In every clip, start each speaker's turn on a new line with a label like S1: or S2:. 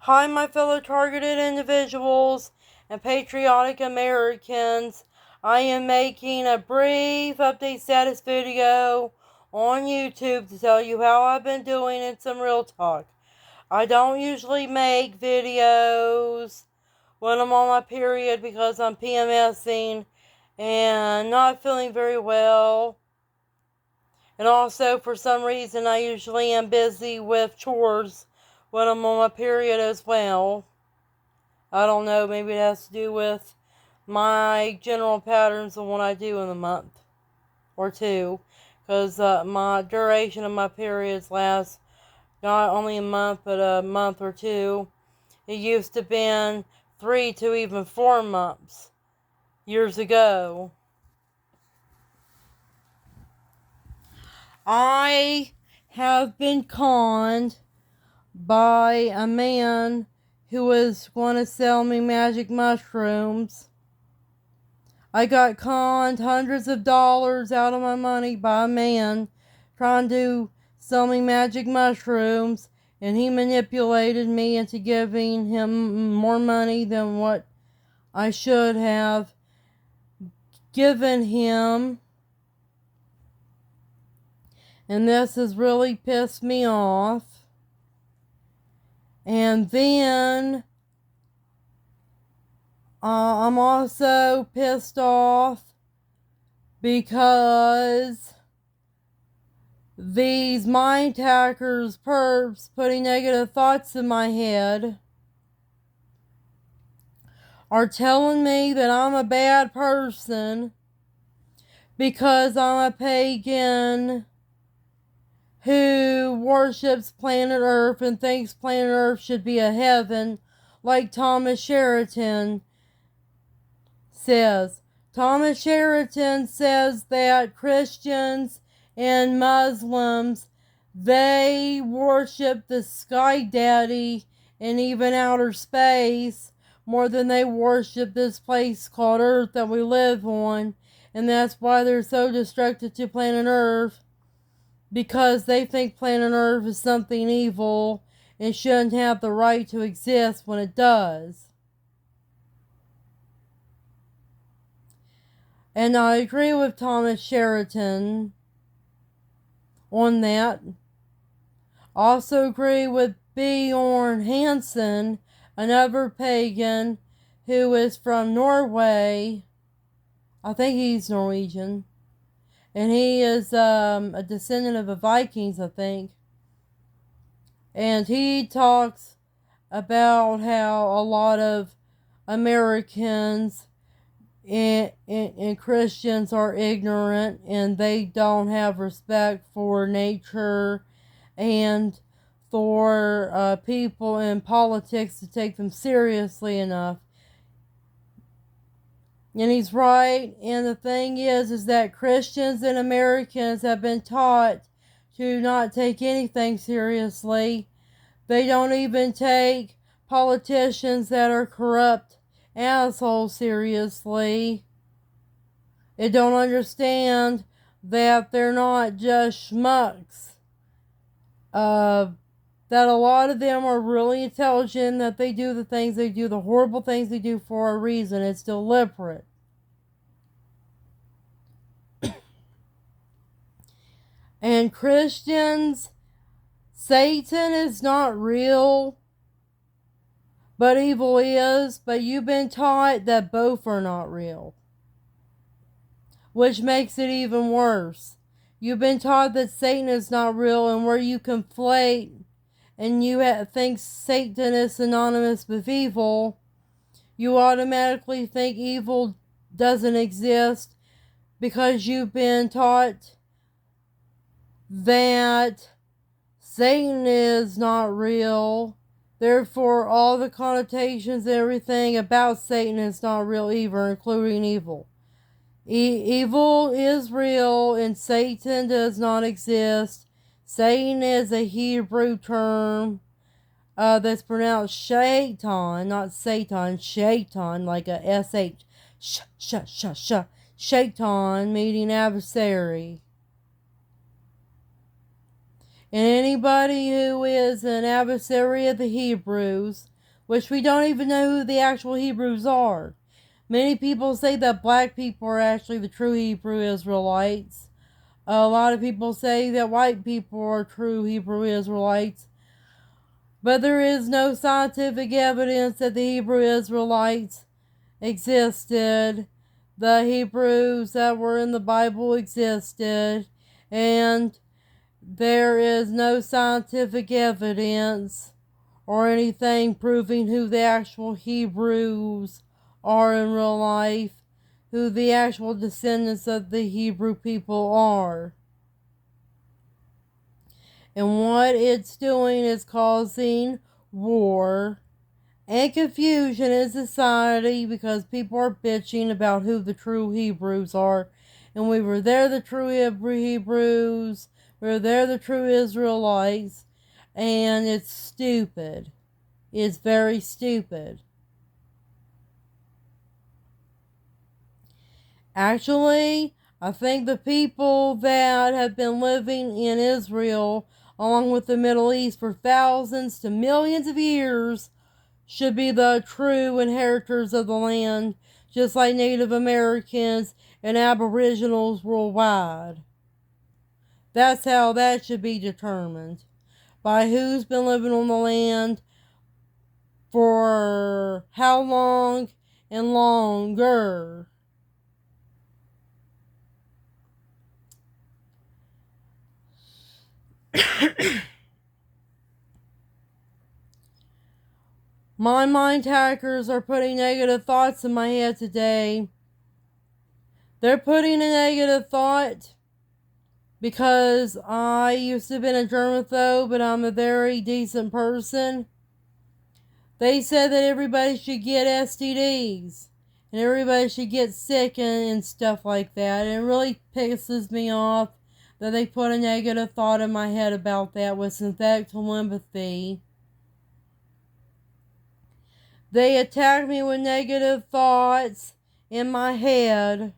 S1: Hi, my fellow targeted individuals and patriotic Americans. I am making a brief update status video on YouTube to tell you how I've been doing and some real talk. I don't usually make videos when I'm on my period because I'm PMSing and not feeling very well. And also, for some reason, I usually am busy with chores when I'm on my period as well. I don't know, maybe it has to do with my general patterns of what I do in a month or two. Because my duration of my periods lasts not only a month, but a month or two. It used to been 3 to even 4 months years ago. I have been conned by a man who was going to sell me magic mushrooms. I got conned hundreds of dollars out of my money by a man trying to sell me magic mushrooms, and he manipulated me into giving him more money than what I should have given him. And this has really pissed me off. And then I'm also pissed off because these mind hackers, perps, putting negative thoughts in my head are telling me that I'm a bad person because I'm a pagan who worships planet Earth and thinks planet Earth should be a heaven, like Thomas Sheridan says. Thomas Sheridan says that Christians and Muslims, they worship the sky daddy and even outer space more than they worship this place called Earth that we live on. And that's why they're so destructive to planet Earth, because they think planet Earth is something evil and shouldn't have the right to exist when it does. And I agree with Thomas Sheridan on that. Also agree with Bjorn Hansen, another pagan who is from Norway. I think he's Norwegian. And he is a descendant of the Vikings, I think. And he talks about how a lot of Americans and Christians are ignorant and they don't have respect for nature and for people in politics to take them seriously enough. And he's right. And the thing is that Christians and Americans have been taught to not take anything seriously. They don't even take politicians that are corrupt assholes seriously. They don't understand that they're not just schmucks. That a lot of them are really intelligent, that they do the things they do, the horrible things they do for a reason. It's deliberate. And Christians, Satan is not real, but evil is. But you've been taught that both are not real, which makes it even worse. You've been taught that Satan is not real, and where you conflate and you think Satan is synonymous with evil, you automatically think evil doesn't exist because you've been taught that Satan is not real. Therefore, all the connotations and everything about Satan is not real either, including evil. Evil is real and Satan does not exist. Satan is a Hebrew term that's pronounced shaitan, not Satan, shaitan, like a S-H. Shaitan, meaning adversary. And anybody who is an adversary of the Hebrews which we don't even know who the actual Hebrews are. Many people say that black people are actually the true Hebrew Israelites. A lot of people say that white people are true Hebrew Israelites. But there is no scientific evidence that the Hebrew Israelites existed. The Hebrews that were in the Bible existed. And there is no scientific evidence or anything proving who the actual Hebrews are in real life, who the actual descendants of the Hebrew people are. And what it's doing is causing war and confusion in society because people are bitching about who the true Hebrews are. And they're the true Hebrews, they're the true Israelites, and it's stupid. It's very stupid. Actually, I think the people that have been living in Israel, along with the Middle East, for thousands to millions of years, should be the true inheritors of the land, just like Native Americans and Aboriginals worldwide. That's how that should be determined. By who's been living on the land for how long and longer. My mind hackers are putting negative thoughts in my head today. They're putting a negative thought because I used to have been a germaphobe, but I'm a very decent person. They said that everybody should get STDs and everybody should get sick and stuff like that. And it really pisses me off that they put a negative thought in my head about that with synthetic telepathy. They attack me with negative thoughts in my head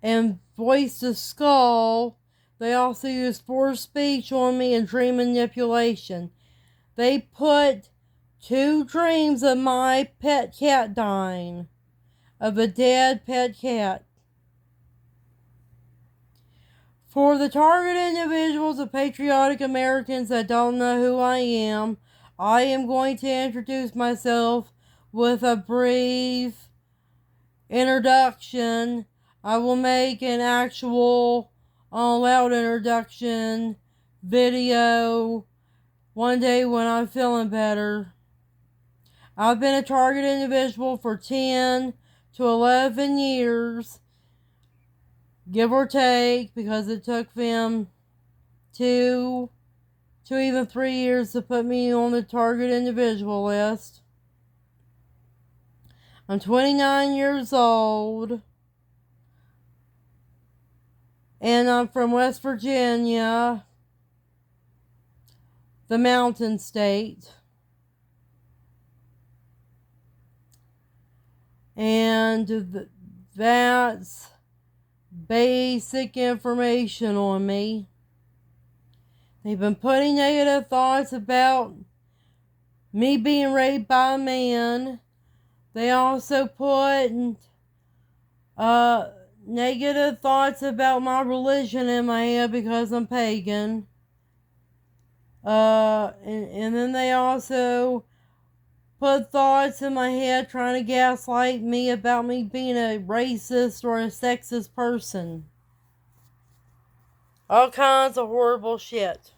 S1: and voice to skull. They also use forced speech on me and dream manipulation. They put 2 dreams of my pet cat dying, of a dead pet cat. For the targeted individuals of patriotic Americans that don't know who I am going to introduce myself with a brief introduction. I will make an actual loud introduction video one day when I'm feeling better. I've been a targeted individual for 10 to 11 years, give or take, because it took them 2 to even 3 years to put me on the target individual list. I'm 29 years old, and I'm from West Virginia, the Mountain State. And that's basic information on me. They've been putting negative thoughts about me being raped by a man. They also put negative thoughts about my religion in my head because I'm pagan. And then they also put thoughts in my head trying to gaslight me about me being a racist or a sexist person. All kinds of horrible shit.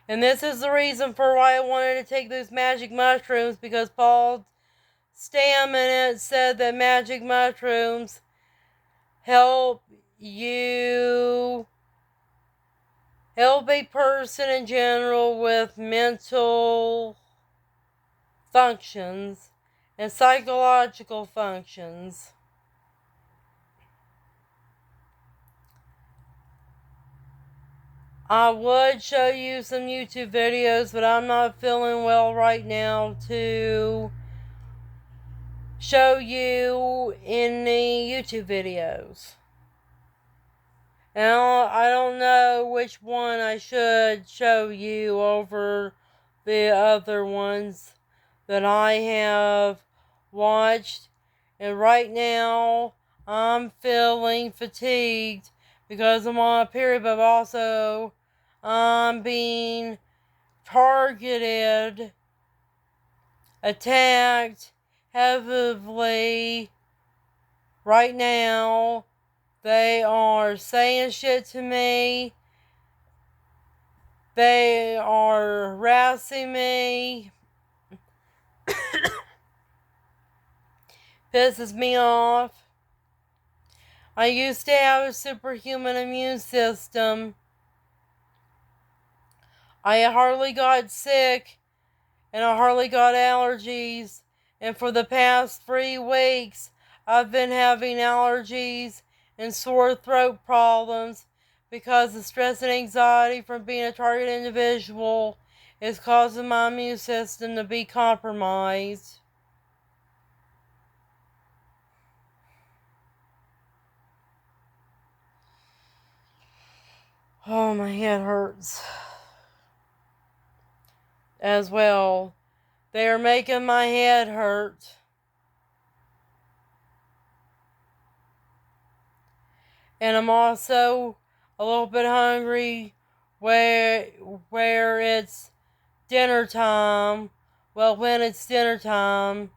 S1: And this is the reason for why I wanted to take those magic mushrooms, because Paul Stammen said that magic mushrooms help a person in general with mental functions and psychological functions. I would show you some YouTube videos, but I'm not feeling well right now to show you any YouTube videos. And I don't know which one I should show you over the other ones that I have watched. And right now, I'm feeling fatigued because I'm on a period, but also I'm being targeted, attacked heavily right now. They are saying shit to me. They are harassing me. Pisses me off. I used to have a superhuman immune system. I hardly got sick and I hardly got allergies. And for the past 3 weeks, I've been having allergies and sore throat problems because the stress and anxiety from being a target individual is causing my immune system to be compromised. Oh, my head hurts as well. They are making my head hurt. And I'm also a little bit hungry where it's dinner time. Well, when it's dinner time,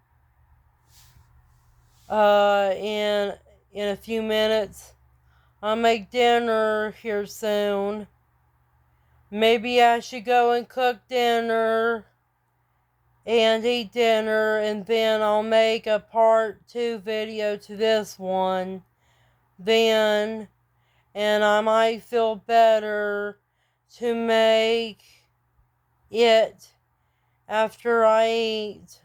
S1: in a few minutes, I'll make dinner here soon. Maybe I should go and cook dinner and eat dinner, and then I'll make a part 2 video to this one then, and I might feel better to make it after I eat.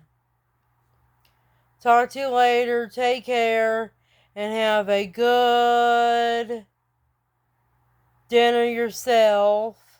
S1: Talk to you later. Take care and have a good dinner yourself.